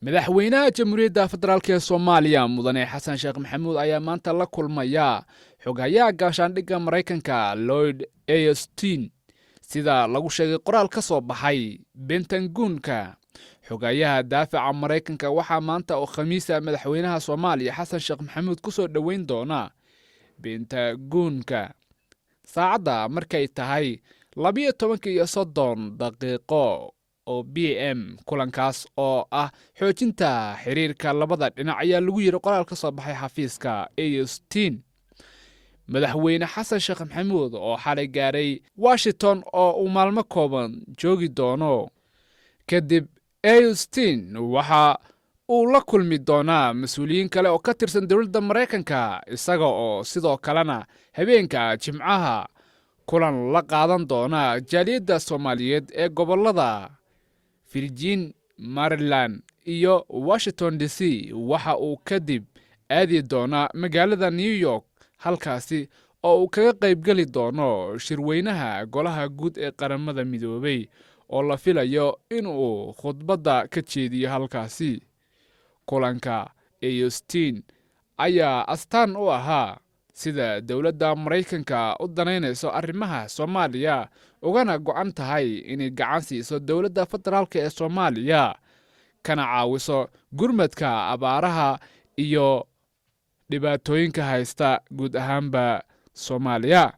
madaxweynaha jamhuuriyadda federaalk ee Soomaaliya mudane Xasan Sheekh Maxamuud ayaa maanta la kulmaya xogayaha gaashaandhigga Mareykanka Lloyd Austin sida lagu sheegay qoraal ka soo baxay Pentagon-ka. xogayaha daafaca Mareykanka waxaa maanta oo Khamiisa madaxweynaha Soomaaliya Xasan Sheekh Maxamuud ku soo dhaweyn doona Pentagon-ka saacada markay tahay 12:30 daqiiqo oo PM kulankaas oo ah xoojinta xiriirka labada dhinac ayaa lagu yiri qoraal ka soo baxay xafiiska Austin. madaxweyne Xasan Sheekh Maxamuud oo xalay gaaray Washington oo uu maalmo kooban joogi doono kadib Austin waxa uu la kulmi doonaa mas'uuliyiin kale oo ka tirsan dawladda Mareykanka isaga oo sidoo kalena habeenka Jimcaha kulan la qaadan doona jaaliyadda Soomaaliyeed ee gobolada Virginia, Maryland iyo Washington DC. waxa uu kadib aadi doona magaalada New York halkaasi oo uu kaga qaybgali doono shirweynaha golaha guud ee qaramada midoobay oo la filayo in uu khudbadda ka jeediyo halkaasi. kulanka Austin ayaa astaan u ahaa sida dawladda Mareykanka u danaynayso arrimaha Soomaaliya ugana go'an tahay inay gacan siiso dawladda federaalk ee Soomaaliya kana caawiso gurmadka abaaraha iyo dhibaatooyinka haysta guud ahaanba Soomaaliya.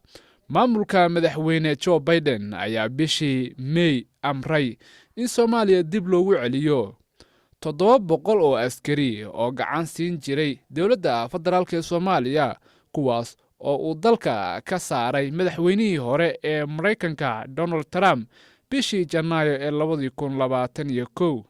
maamulka madaxweyne Joe Biden ayaa bishii May amray in Soomaaliya dib loogu celiyo 700 oo askari oo gacan siin jiray dawladda federaalk ee Soomaaliya kuwaas oo uu dalka ka saaray madaxweynihii hore ee Mareykanka Donald Trump bishii Janaayo ee 2021.